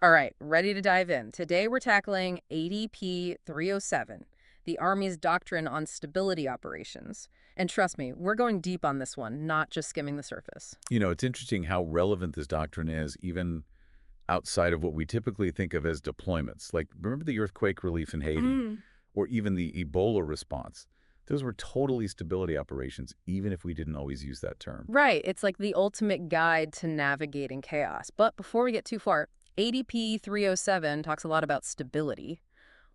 All right, ready to dive in. Today we're tackling ADP 307, the Army's doctrine on stability operations. And trust me, we're going deep on this one, not just skimming the surface. You know, it's interesting how relevant this doctrine is, even outside of what we typically think of as deployments. Like, remember the earthquake relief in Haiti, Mm. or even the Ebola response? Those were totally stability operations, even if we didn't always use that term. Right, it's like the ultimate guide to navigating chaos. But before we get too far, ADP 307 talks a lot about stability.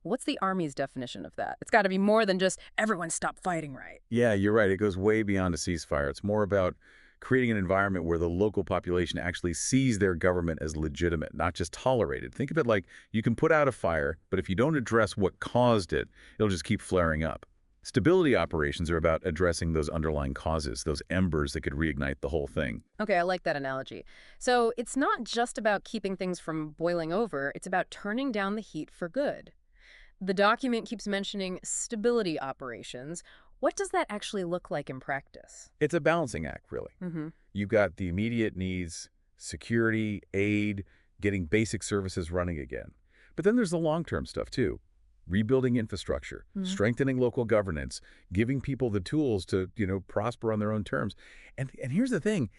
What's the Army's definition of that? It's got to be more than just everyone stop fighting, right? Yeah, you're right. It goes way beyond a ceasefire. It's more about creating an environment where the local population actually sees their government as legitimate, not just tolerated. Think of it like you can put out a fire, but if you don't address what caused it, it'll just keep flaring up. Stability operations are about addressing those underlying causes, those embers that could reignite the whole thing. Okay, I like that analogy. So it's not just about keeping things from boiling over, it's about turning down the heat for good. The document keeps mentioning stability operations. What does that actually look like in practice? It's a balancing act, really. Hmm. You've got the immediate needs, security, aid, getting basic services running again. But then there's the long-term stuff, too. Rebuilding infrastructure, Hmm. strengthening local governance, giving people the tools to, prosper on their own terms. And here's the thing,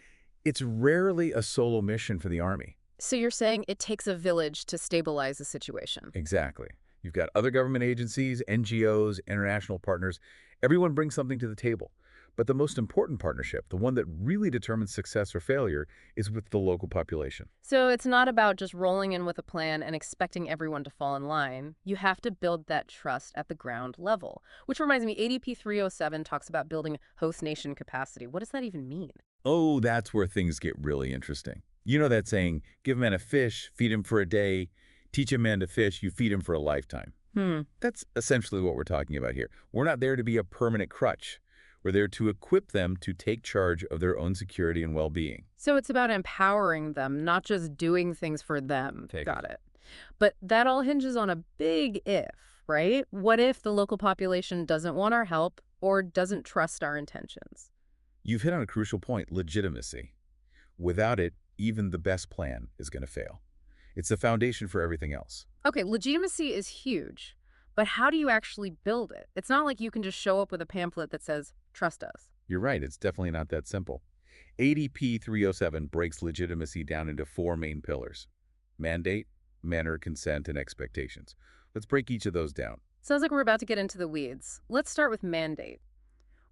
it's rarely a solo mission for the Army. So you're saying it takes a village to stabilize a situation. Exactly. You've got other government agencies, NGOs, international partners. Everyone brings something to the table. But the most important partnership, the one that really determines success or failure, is with the local population. So it's not about just rolling in with a plan and expecting everyone to fall in line. You have to build that trust at the ground level. Which reminds me, ADP 307 talks about building host nation capacity. What does that even mean? Oh, that's where things get really interesting. You know that saying, give a man a fish, feed him for a day, teach a man to fish, you feed him for a lifetime. Hmm. That's essentially what we're talking about here. We're not there to be a permanent crutch. We're there to equip them to take charge of their own security and well-being. So it's about empowering them, not just doing things for them. Take Got it. But that all hinges on a big if, right? What if the local population doesn't want our help or doesn't trust our intentions? You've hit on a crucial point, legitimacy. Without it, even the best plan is going to fail. It's the foundation for everything else. Okay, legitimacy is huge, but how do you actually build it? It's not like you can just show up with a pamphlet that says, trust us. You're right, it's definitely not that simple. ADP 307 breaks legitimacy down into four main pillars: mandate, manner, consent, and expectations. Let's break each of those down. Sounds like we're about to get into the weeds. Let's start with mandate.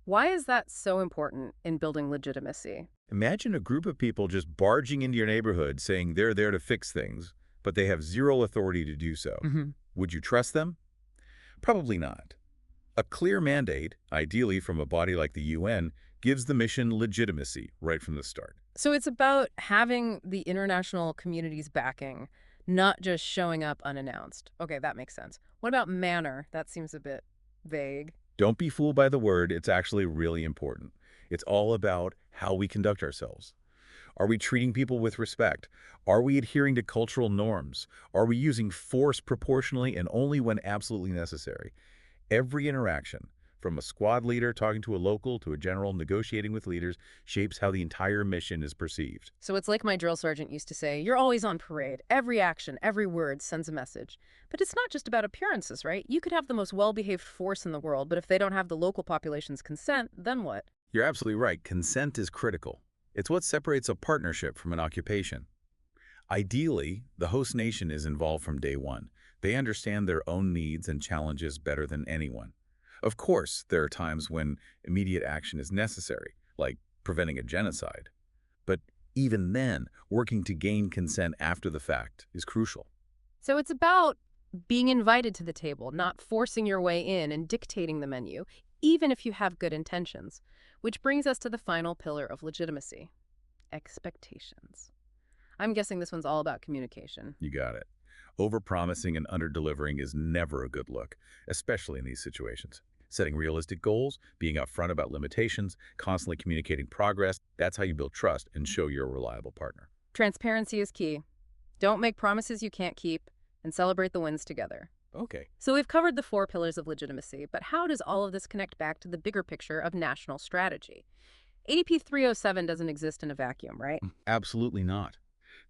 Why is that so important in building legitimacy? Imagine a group of people just barging into your neighborhood saying they're there to fix things, but they have zero authority to do so. Hmm. Would you trust them? Probably not. A clear mandate, ideally from a body like the UN, gives the mission legitimacy right from the start. So it's about having the international community's backing, not just showing up unannounced. Okay, that makes sense. What about manner? That seems a bit vague. Don't be fooled by the word, it's actually really important. It's all about how we conduct ourselves. Are we treating people with respect? Are we adhering to cultural norms? Are we using force proportionally and only when absolutely necessary? Every interaction, from a squad leader talking to a local to a general negotiating with leaders, shapes how the entire mission is perceived. So it's like my drill sergeant used to say, you're always on parade. Every action, every word sends a message. But it's not just about appearances, right? You could have the most well-behaved force in the world, but if they don't have the local population's consent, then what? You're absolutely right. Consent is critical. It's what separates a partnership from an occupation. Ideally, the host nation is involved from day one. They understand their own needs and challenges better than anyone. Of course, there are times when immediate action is necessary, like preventing a genocide. But even then, working to gain consent after the fact is crucial. So it's about being invited to the table, not forcing your way in and dictating the menu, even if you have good intentions. Which brings us to the final pillar of legitimacy, expectations. I'm guessing this one's all about communication. You got it. Overpromising and underdelivering is never a good look, especially in these situations. Setting realistic goals, being upfront about limitations, constantly communicating progress, that's how you build trust and show you're a reliable partner. Transparency is key. Don't make promises you can't keep, and celebrate the wins together. Okay. So we've covered the four pillars of legitimacy, but how does all of this connect back to the bigger picture of national strategy? ADP 307 doesn't exist in a vacuum, right? Absolutely not.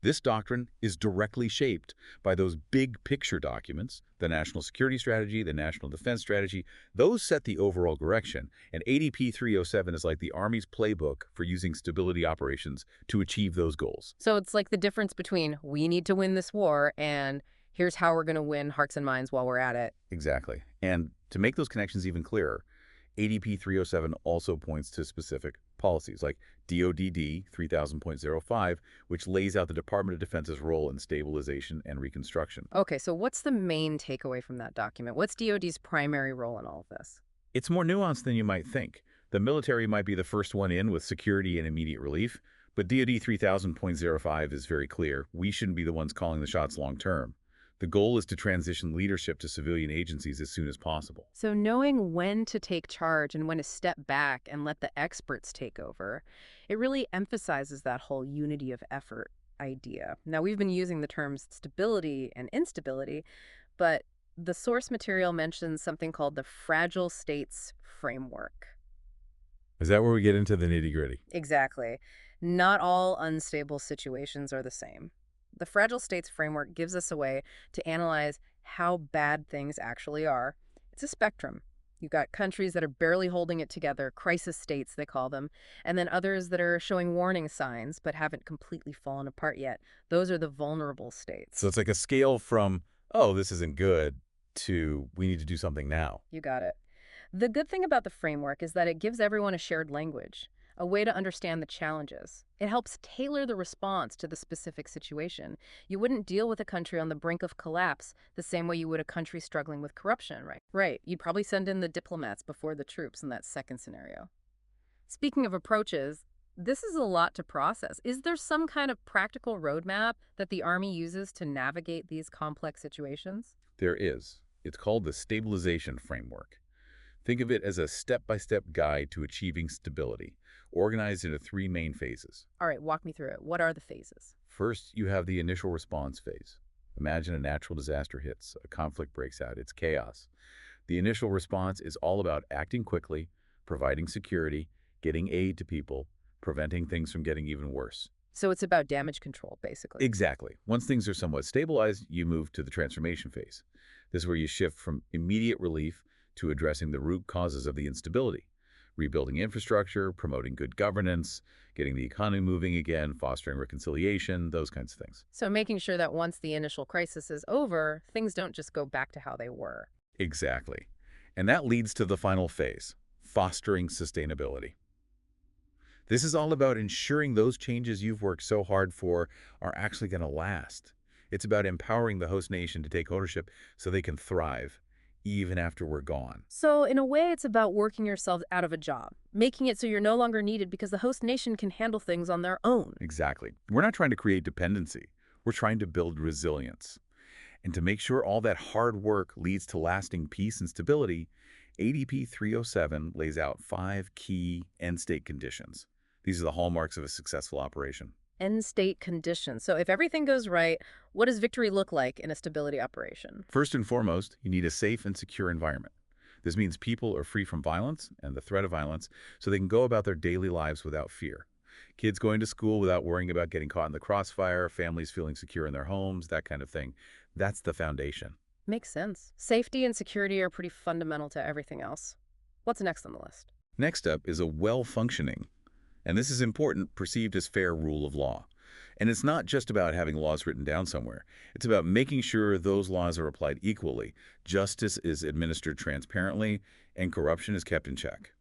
This doctrine is directly shaped by those big picture documents, the National Security Strategy, the National Defense Strategy. Those set the overall direction, and ADP 307 is like the Army's playbook for using stability operations to achieve those goals. So it's like the difference between we need to win this war and here's how we're going to win hearts and minds while we're at it. Exactly. And to make those connections even clearer, ADP 307 also points to specific policies like DoDD 3000.05, which lays out the Department of Defense's role in stabilization and reconstruction. Okay, so what's the main takeaway from that document? What's DoD's primary role in all of this? It's more nuanced than you might think. The military might be the first one in with security and immediate relief, but DoD 3000.05 is very clear. We shouldn't be the ones calling the shots long term. The goal is to transition leadership to civilian agencies as soon as possible. So knowing when to take charge and when to step back and let the experts take over, it really emphasizes that whole unity of effort idea. Now, we've been using the terms stability and instability, but the source material mentions something called the fragile states framework. Is that where we get into the nitty-gritty? Exactly. Not all unstable situations are the same. The fragile states framework gives us a way to analyze how bad things actually are. It's a spectrum. You've got countries that are barely holding it together, crisis states they call them, and then others that are showing warning signs but haven't completely fallen apart yet. Those are the vulnerable states. So it's like a scale from, oh, this isn't good, to we need to do something now. You got it. The good thing about the framework is that it gives everyone a shared language, a way to understand the challenges. It helps tailor the response to the specific situation. You wouldn't deal with a country on the brink of collapse the same way you would a country struggling with corruption, right? Right. You'd probably send in the diplomats before the troops in that second scenario. Speaking of approaches, this is a lot to process. Is there some kind of practical roadmap that the Army uses to navigate these complex situations? There is. It's called the stabilization framework. Think of it as a step-by-step guide to achieving stability, organized into three main phases. All right, walk me through it. What are the phases? First, you have the initial response phase. Imagine a natural disaster hits, a conflict breaks out, it's chaos. The initial response is all about acting quickly, providing security, getting aid to people, preventing things from getting even worse. So it's about damage control, basically. Exactly. Once things are somewhat stabilized, you move to the transformation phase. This is where you shift from immediate relief to addressing the root causes of the instability, rebuilding infrastructure, promoting good governance, getting the economy moving again, fostering reconciliation, those kinds of things. So making sure that once the initial crisis is over, things don't just go back to how they were. Exactly. And that leads to the final phase, fostering sustainability. This is all about ensuring those changes you've worked so hard for are actually going to last. It's about empowering the host nation to take ownership so they can thrive, even after we're gone. So in a way, it's about working yourself out of a job, making it so you're no longer needed because the host nation can handle things on their own. Exactly. We're not trying to create dependency. We're trying to build resilience. And to make sure all that hard work leads to lasting peace and stability, ADP 307 lays out 5 key end-state conditions. These are the hallmarks of a successful operation. End state conditions. So if everything goes right, what does victory look like in a stability operation? First and foremost, you need a safe and secure environment. This means people are free from violence and the threat of violence so they can go about their daily lives without fear. Kids going to school without worrying about getting caught in the crossfire, families feeling secure in their homes, that kind of thing. That's the foundation. Makes sense. Safety and security are pretty fundamental to everything else. What's next on the list? Next up is a well-functioning, and this is important, perceived as fair rule of law. And it's not just about having laws written down somewhere. It's about making sure those laws are applied equally, justice is administered transparently, and corruption is kept in check.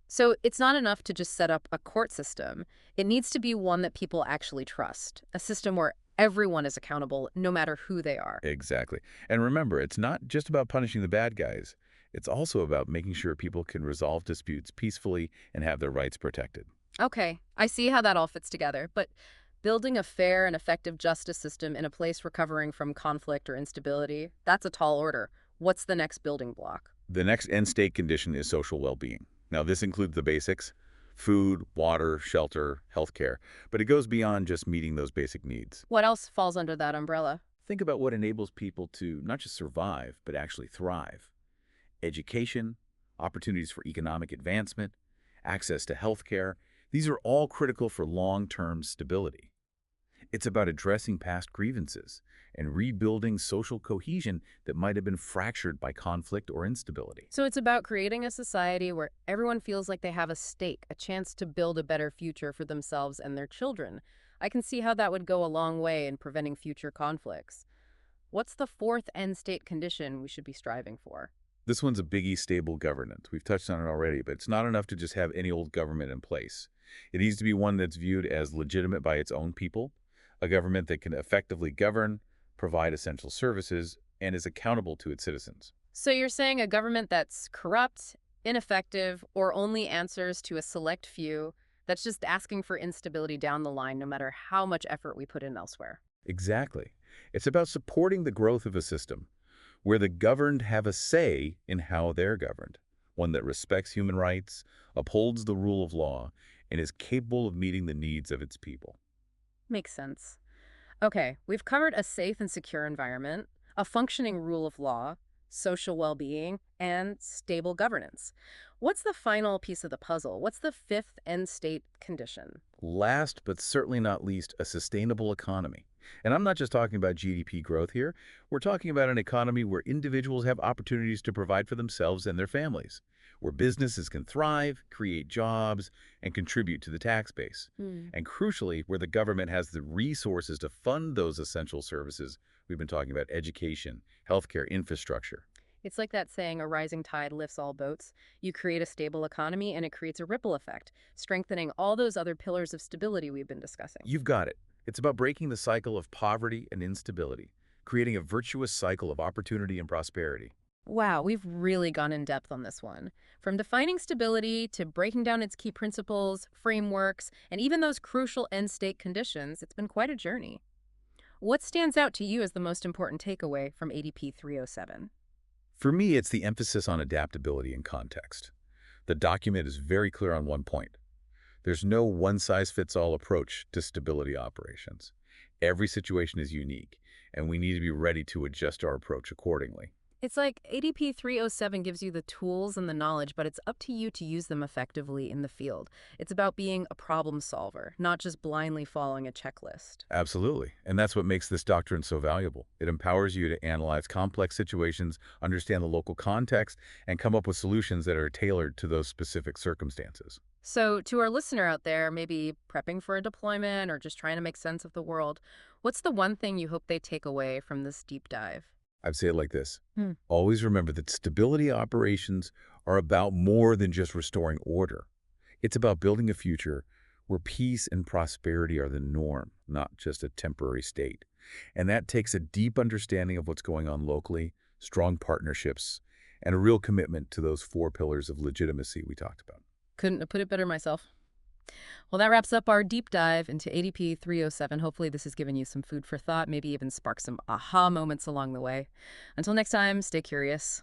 So it's not enough to just set up a court system. It needs to be one that people actually trust, a system where everyone is accountable, no matter who they are. Exactly. And remember, it's not just about punishing the bad guys. It's also about making sure people can resolve disputes peacefully and have their rights protected. Okay, I see how that all fits together, but building a fair and effective justice system in a place recovering from conflict or instability, that's a tall order. What's the next building block? The next end-state condition is social well-being. Now, this includes the basics, food, water, shelter, healthcare, but it goes beyond just meeting those basic needs. What else falls under that umbrella? Think about what enables people to not just survive, but actually thrive. Education, opportunities for economic advancement, access to healthcare, these are all critical for long-term stability. It's about addressing past grievances and rebuilding social cohesion that might have been fractured by conflict or instability. So it's about creating a society where everyone feels like they have a stake, a chance to build a better future for themselves and their children. I can see how that would go a long way in preventing future conflicts. What's the fourth end state condition we should be striving for? This one's a biggie: stable governance. We've touched on it already, but it's not enough to just have any old government in place. It needs to be one that's viewed as legitimate by its own people, a government that can effectively govern, provide essential services, and is accountable to its citizens. So you're saying a government that's corrupt, ineffective, or only answers to a select few, that's just asking for instability down the line no matter how much effort we put in elsewhere. Exactly. It's about supporting the growth of a system where the governed have a say in how they're governed, one that respects human rights, upholds the rule of law, and is capable of meeting the needs of its people. Makes sense. Okay, we've covered a safe and secure environment, a functioning rule of law, social well-being, and stable governance. What's the final piece of the puzzle? What's the fifth end state condition? Last but certainly not least, a sustainable economy. And I'm not just talking about GDP growth here. We're talking about an economy where individuals have opportunities to provide for themselves and their families, where businesses can thrive, create jobs, and contribute to the tax base. Hmm. And crucially, where the government has the resources to fund those essential services we've been talking about: education, healthcare, infrastructure. It's like that saying, a rising tide lifts all boats. You create a stable economy and it creates a ripple effect, strengthening all those other pillars of stability we've been discussing. You've got it. It's about breaking the cycle of poverty and instability, creating a virtuous cycle of opportunity and prosperity. Wow, we've really gone in depth on this one. From defining stability to breaking down its key principles, frameworks, and even those crucial end state conditions, it's been quite a journey. What stands out to you as the most important takeaway from ADP 307? For me, it's the emphasis on adaptability and context. The document is very clear on one point. There's no one-size-fits-all approach to stability operations. Every situation is unique, and we need to be ready to adjust our approach accordingly. It's like ADP 307 gives you the tools and the knowledge, but it's up to you to use them effectively in the field. It's about being a problem solver, not just blindly following a checklist. Absolutely. And that's what makes this doctrine so valuable. It empowers you to analyze complex situations, understand the local context, and come up with solutions that are tailored to those specific circumstances. So, to our listener out there, maybe prepping for a deployment or just trying to make sense of the world, what's the one thing you hope they take away from this deep dive? I'd say it like this. Hmm. Always remember that stability operations are about more than just restoring order. It's about building a future where peace and prosperity are the norm, not just a temporary state. And that takes a deep understanding of what's going on locally, strong partnerships, and a real commitment to those four pillars of legitimacy we talked about. Couldn't have put it better myself. Well, that wraps up our deep dive into ADP 307. Hopefully this has given you some food for thought, maybe even sparked some aha moments along the way. Until next time, stay curious.